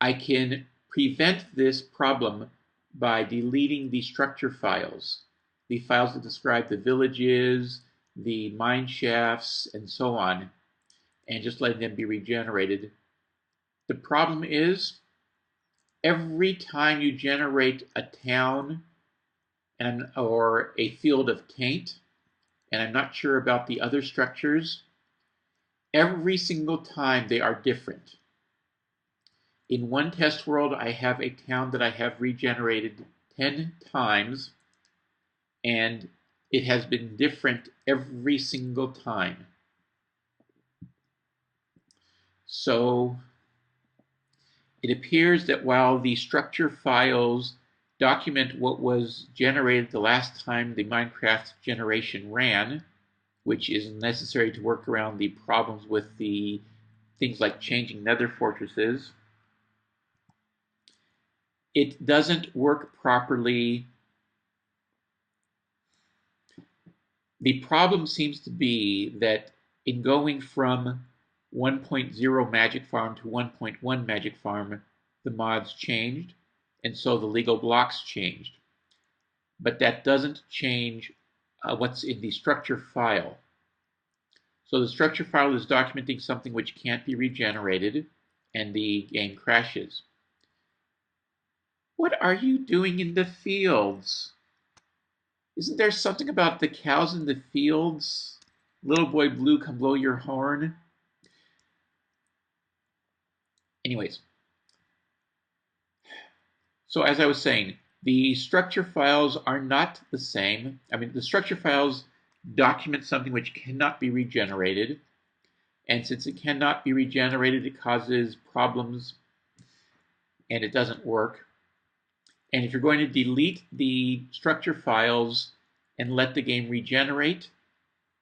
I can prevent this problem by deleting the structure files, the files that describe the villages, the mine shafts, and so on, and just letting them be regenerated. The problem is, every time you generate a town or a field of taint, and I'm not sure about the other structures, every single time they are different. In one test world, I have a town that I have regenerated 10 times, and it has been different every single time. So it appears that while the structure files document what was generated the last time the Minecraft generation ran, which is necessary to work around the problems with the things like changing nether fortresses, it doesn't work properly. The problem seems to be that in going from 1.0 Magic Farm to 1.1 Magic Farm, the mods changed, and so the legal blocks changed. But that doesn't change what's in the structure file. So the structure file is documenting something which can't be regenerated, and the game crashes. What are you doing in the fields? Isn't there something about the cows in the fields? Little boy blue, come blow your horn. Anyways, so as I was saying, the structure files are not the same. I mean, the structure files document something which cannot be regenerated. And since it cannot be regenerated, it causes problems and it doesn't work. And if you're going to delete the structure files and let the game regenerate,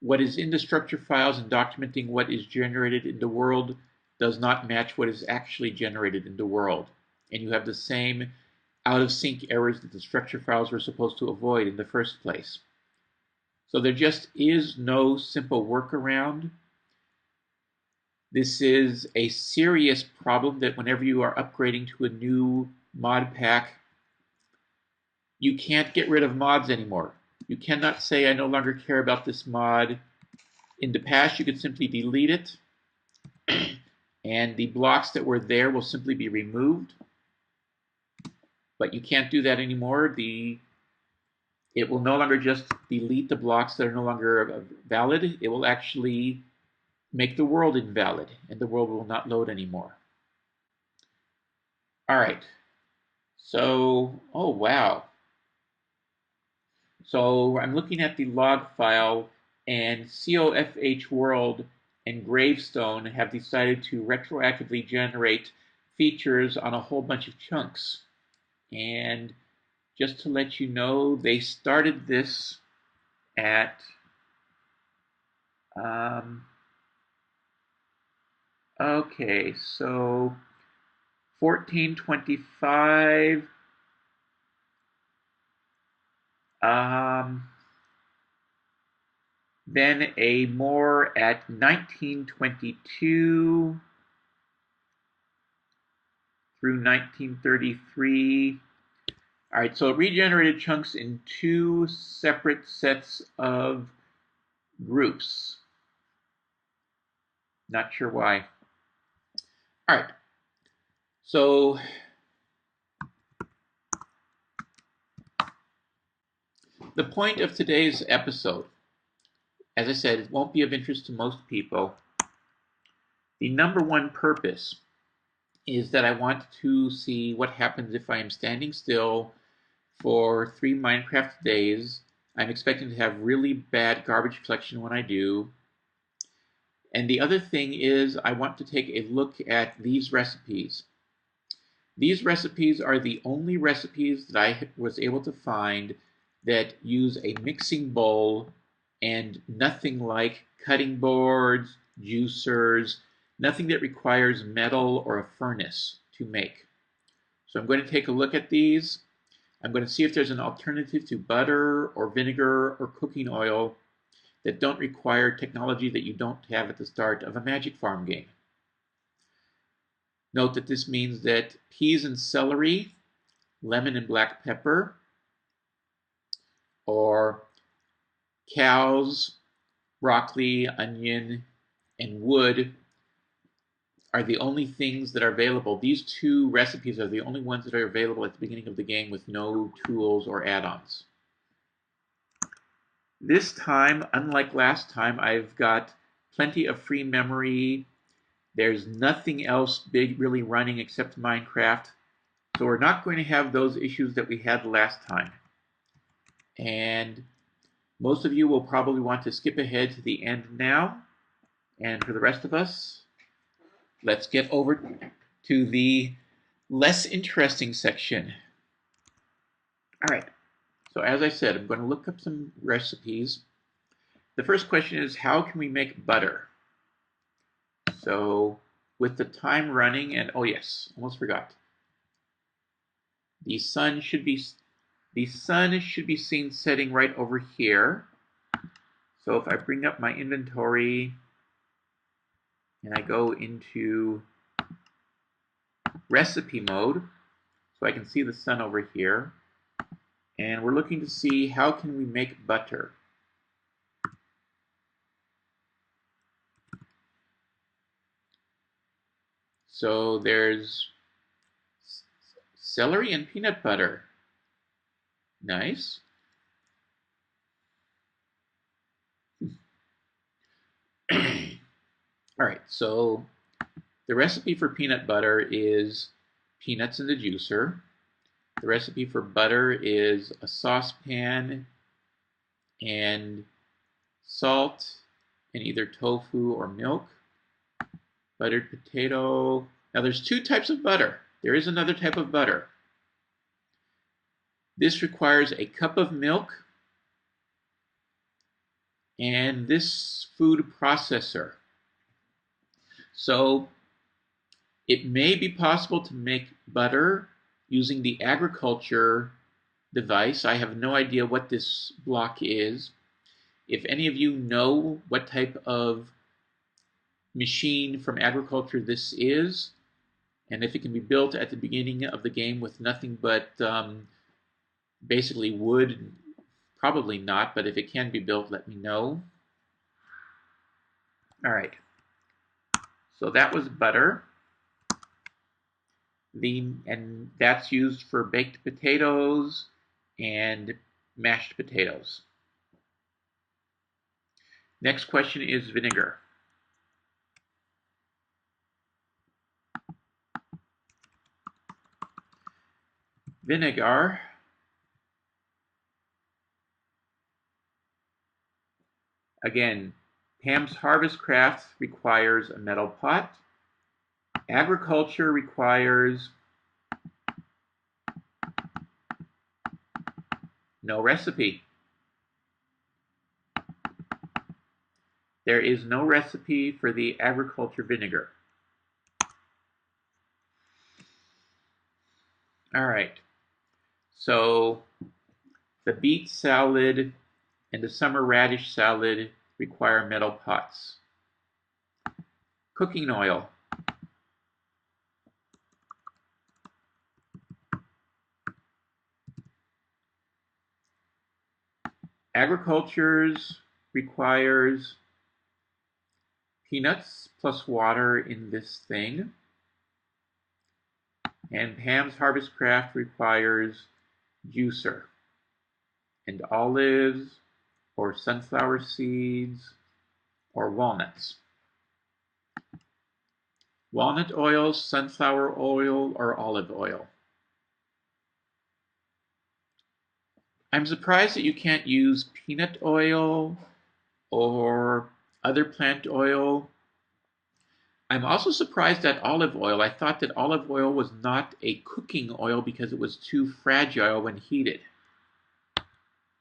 what is in the structure files and documenting what is generated in the world does not match what is actually generated in the world. And you have the same out-of-sync errors that the structure files were supposed to avoid in the first place. So there just is no simple workaround. This is a serious problem that whenever you are upgrading to a new mod pack, you can't get rid of mods anymore. You cannot say, I no longer care about this mod. In the past, you could simply delete it, and the blocks that were there will simply be removed. But you can't do that anymore. It will no longer just delete the blocks that are no longer valid. It will actually make the world invalid, and the world will not load anymore. All right. So, oh wow. So I'm looking at the log file, and COFH World and Gravestone have decided to retroactively generate features on a whole bunch of chunks. And just to let you know, they started this at okay, so 1425. Then a more at 1922 through 1933. All right, so it regenerated chunks in two separate sets of groups. Not sure why. All right, so the point of today's episode, as I said, it won't be of interest to most people. The number one purpose is that I want to see what happens if I am standing still for 3 Minecraft days. I'm expecting to have really bad garbage collection when I do. And the other thing is I want to take a look at these recipes. These recipes are the only recipes that I was able to find that use a mixing bowl and nothing like cutting boards, juicers, nothing that requires metal or a furnace to make. So I'm going to take a look at these. I'm going to see if there's an alternative to butter or vinegar or cooking oil that don't require technology that you don't have at the start of a Magic Farm game. Note that this means that peas and celery, lemon and black pepper, or cows, broccoli, onion, and wood are the only things that are available. These two recipes are the only ones that are available at the beginning of the game with no tools or add-ons. This time, unlike last time, I've got plenty of free memory. There's nothing else big really running except Minecraft. So we're not going to have those issues that we had last time. And most of you will probably want to skip ahead to the end now. And for the rest of us, let's get over to the less interesting section. All right, so as I said, I'm going to look up some recipes. The first question is, how can we make butter? So with the time running, and oh yes, almost forgot. The sun should be seen setting right over here. So if I bring up my inventory and I go into recipe mode, so I can see the sun over here, and we're looking to see how can we make butter. So there's celery and peanut butter. Nice. All right, so the recipe for peanut butter is peanuts in the juicer. The recipe for butter is a saucepan and salt and either tofu or milk. Buttered potato. Now there's two types of butter. There is another type of butter. This requires a cup of milk and this food processor. So it may be possible to make butter using the agriculture device. I have no idea what this block is. If any of you know what type of machine from agriculture this is, and if it can be built at the beginning of the game with nothing but basically wood, probably not, but if it can be built, let me know. All right, so that was butter. And that's used for baked potatoes and mashed potatoes. Next question is vinegar. Vinegar again, Pam's Harvest Crafts requires a metal pot. Agriculture requires no recipe. There is no recipe for the agriculture vinegar. All right, so the beet salad and the summer radish salad require metal pots. Cooking oil. Agriculture's requires peanuts plus water in this thing. And Pam's Harvest Craft requires juicer and olives or sunflower seeds or walnuts. Walnut oil, sunflower oil, or olive oil. I'm surprised that you can't use peanut oil or other plant oil. I'm also surprised at olive oil. I thought that olive oil was not a cooking oil because it was too fragile when heated.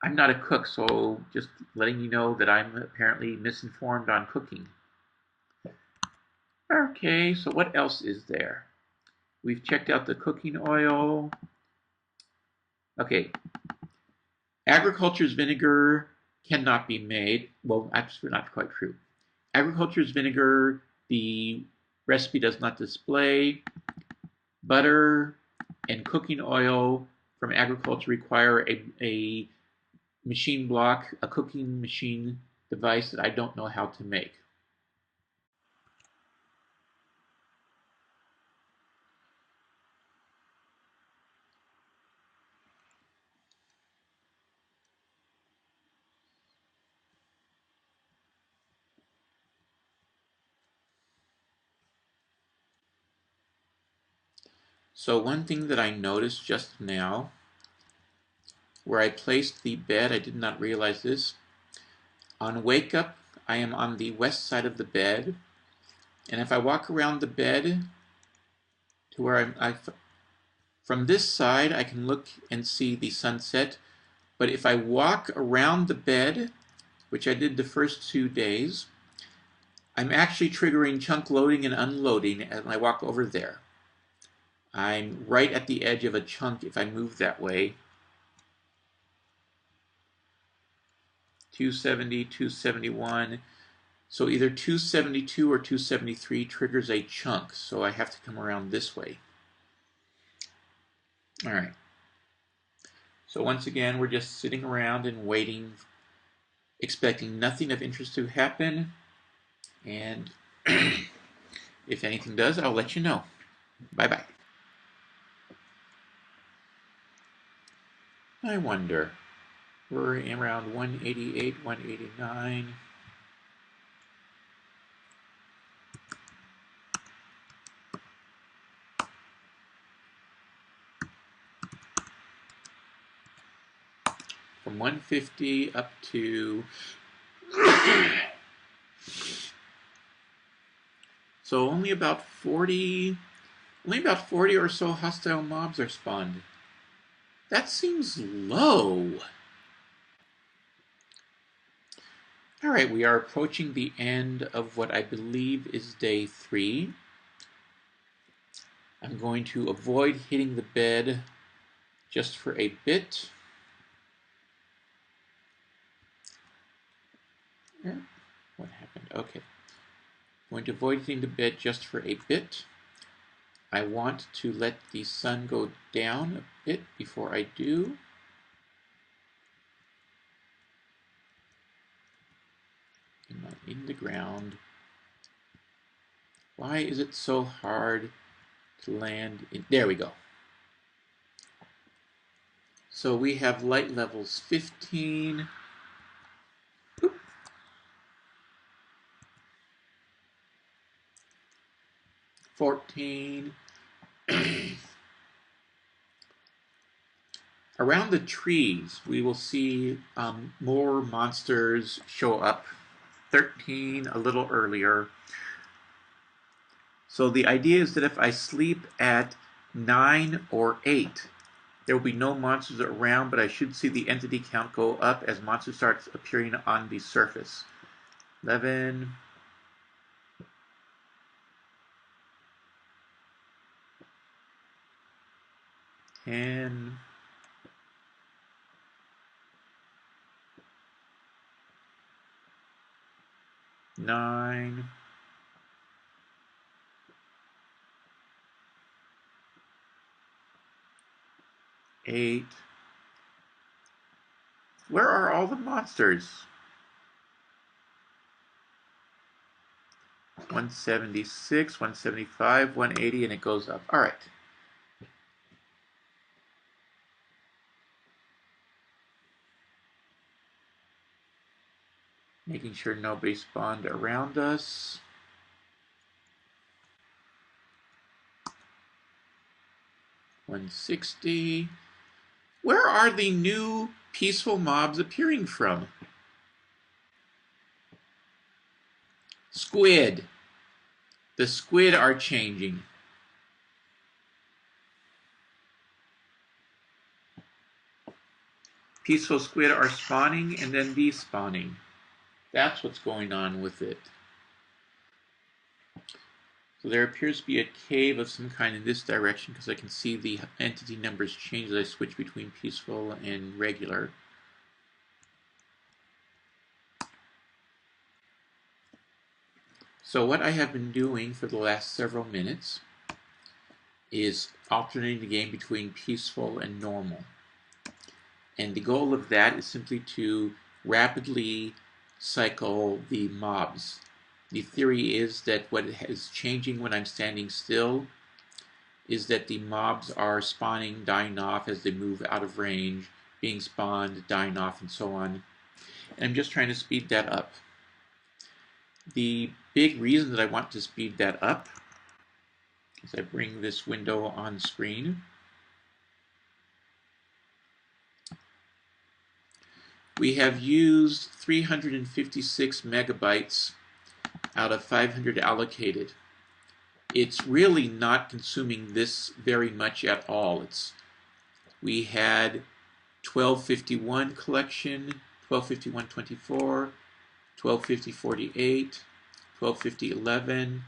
I'm not a cook, so just letting you know that I'm apparently misinformed on cooking. Okay, so what else is there? We've checked out the cooking oil. Okay, agriculture's vinegar cannot be made. Well, actually not quite true. Agriculture's vinegar, the Recipe does not display. Butter and cooking oil from agriculture require a machine block, a cooking machine device that I don't know how to make. So one thing that I noticed just now, where I placed the bed, I did not realize this. On wake up, I am on the west side of the bed, and if I walk around the bed to where from this side, I can look and see the sunset. But if I walk around the bed, which I did the first 2 days, I'm actually triggering chunk loading and unloading as I walk over there. I'm right at the edge of a chunk if I move that way. 270, 271. So either 272 or 273 triggers a chunk, so I have to come around this way. All right. So once again, we're just sitting around and waiting, expecting nothing of interest to happen. And if anything does, I'll let you know. Bye-bye. I wonder. We're around 188, 189. From 150 up to so only about 40 or so hostile mobs are spawned. That seems low. All right, we are approaching the end of what I believe is day 3. I'm going to avoid hitting the bed just for a bit. What happened? Okay. I'm going to avoid hitting the bed just for a bit. I want to let the sun go down a bit before I do. I'm not in the ground. Why is it so hard to land in? There we go. So we have light levels 15. 14. Around the trees, we will see more monsters show up. 13, a little earlier. So the idea is that if I sleep at 9 or 8, there will be no monsters around, but I should see the entity count go up as monsters start appearing on the surface. 11. 10. 9. 8. Where are all the monsters? 176, 175, 180, and it goes up. All right. Making sure nobody spawned around us. $160. Where are the new peaceful mobs appearing from? Squid. The squid are changing. Peaceful squid are spawning and then despawning. That's what's going on with it. So there appears to be a cave of some kind in this direction because I can see the entity numbers change as I switch between peaceful and regular. So what I have been doing for the last several minutes is alternating the game between peaceful and normal. And the goal of that is simply to rapidly cycle the mobs. The theory is that what is changing when I'm standing still is that the mobs are spawning, dying off as they move out of range, being spawned, dying off, and so on. And I'm just trying to speed that up. The big reason that I want to speed that up is I bring this window on screen. We have used 356 megabytes out of 500 allocated. It's really not consuming this very much at all. We had 1251 collection, 1251.24, 1250.48, 1250.11.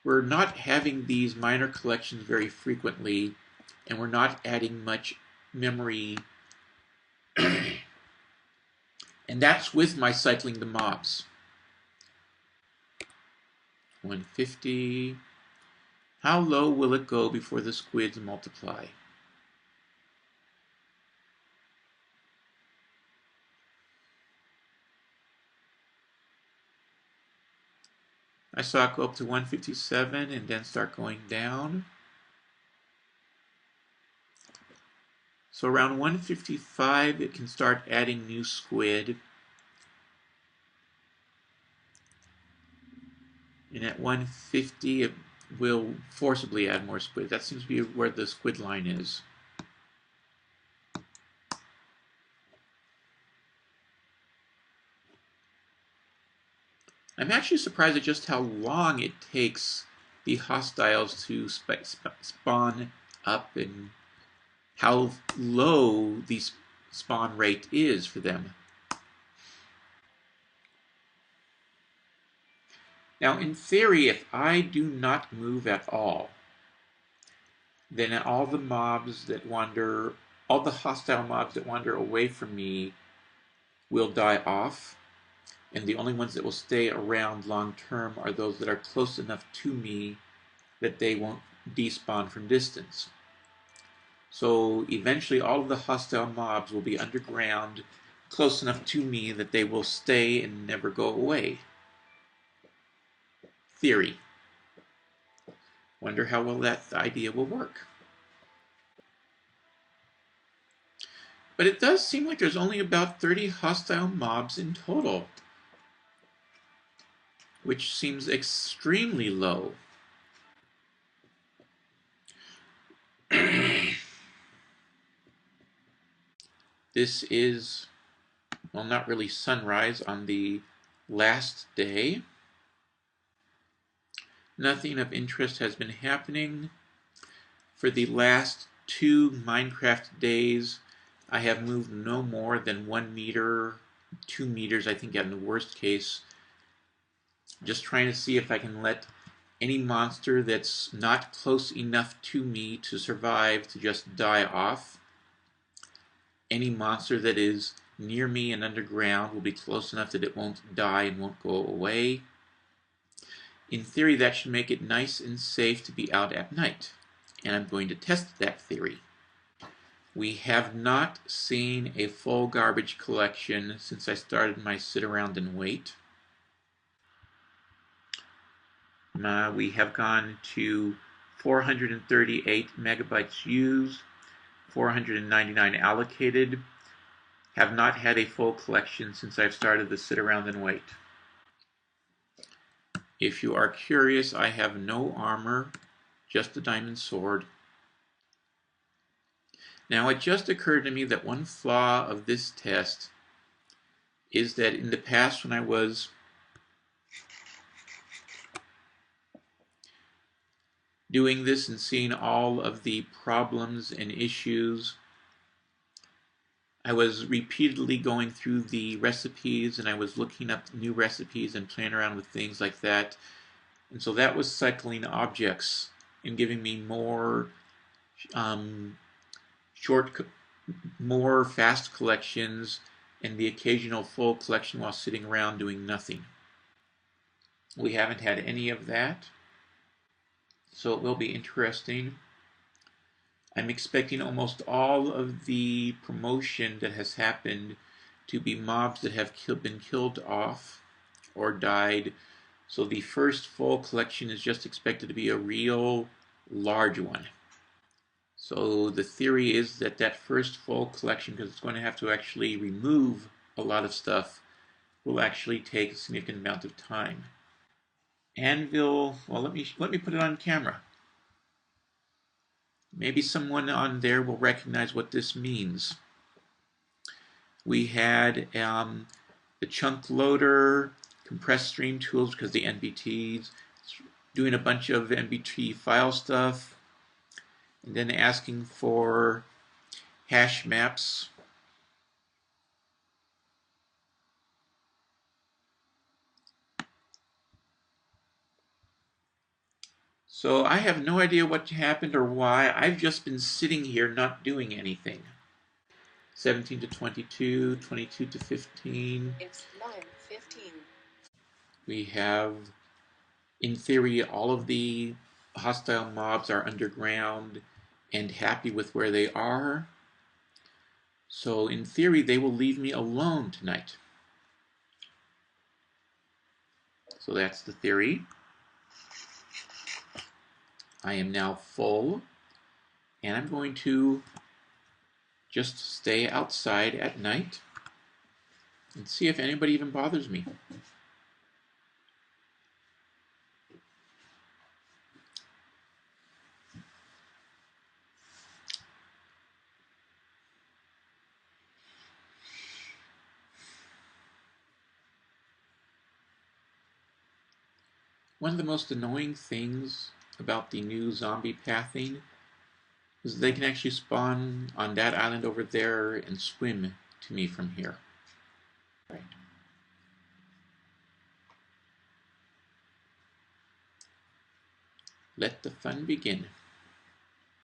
We're not having these minor collections very frequently, and we're not adding much memory. And that's with my cycling the mobs. 150. How low will it go before the squids multiply? I saw it go up to 157 and then start going down. So around 155 it can start adding new squid. And at 150 it will forcibly add more squid. That seems to be where the squid line is. I'm actually surprised at just how long it takes the hostiles to spawn up and how low the spawn rate is for them. Now, in theory, if I do not move at all, then all the mobs that wander, all the hostile mobs that wander away from me will die off, and the only ones that will stay around long term are those that are close enough to me that they won't despawn from distance. So eventually all of the hostile mobs will be underground, close enough to me that they will stay and never go away. Theory. Wonder how well that idea will work. But it does seem like there's only about 30 hostile mobs in total, which seems extremely low. This is, well, not really sunrise on the last day. Nothing of interest has been happening. For the last 2 Minecraft days, I have moved no more than 1 meter, 2 meters, I think in the worst case. Just trying to see if I can let any monster that's not close enough to me to survive to just die off. Any monster that is near me and underground will be close enough that it won't die and won't go away. In theory, that should make it nice and safe to be out at night, and I'm going to test that theory. We have not seen a full garbage collection since I started my sit around and wait. We have gone to 438 megabytes used, 499 allocated. Have not had a full collection since I've started the sit around and wait. If you are curious, I have no armor, just a diamond sword. Now it just occurred to me that one flaw of this test is that in the past when I was doing this and seeing all of the problems and issues, I was repeatedly going through the recipes and I was looking up new recipes and playing around with things like that. And so that was cycling objects and giving me more more fast collections and the occasional full collection while sitting around doing nothing. We haven't had any of that, so it will be interesting. I'm expecting almost all of the promotion that has happened to be mobs that have been killed off or died. So the first full collection is just expected to be a real large one. So the theory is that that first full collection, because it's going to have to actually remove a lot of stuff, will actually take a significant amount of time. Anvil, well, let me put it on camera. Maybe someone on there will recognize what this means. We had the chunk loader, compressed stream tools because the NBTs, doing a bunch of NBT file stuff, and then asking for hash maps. So I have no idea what happened or why. I've just been sitting here not doing anything. 17 to 22, 22 to 15. It's 9:15. We have, in theory, all of the hostile mobs are underground and happy with where they are. So in theory, they will leave me alone tonight. So that's the theory. I am now full, and I'm going to just stay outside at night and see if anybody even bothers me. One of the most annoying things about the new zombie pathing is they can actually spawn on that island over there and swim to me from here. Right. Let the fun begin.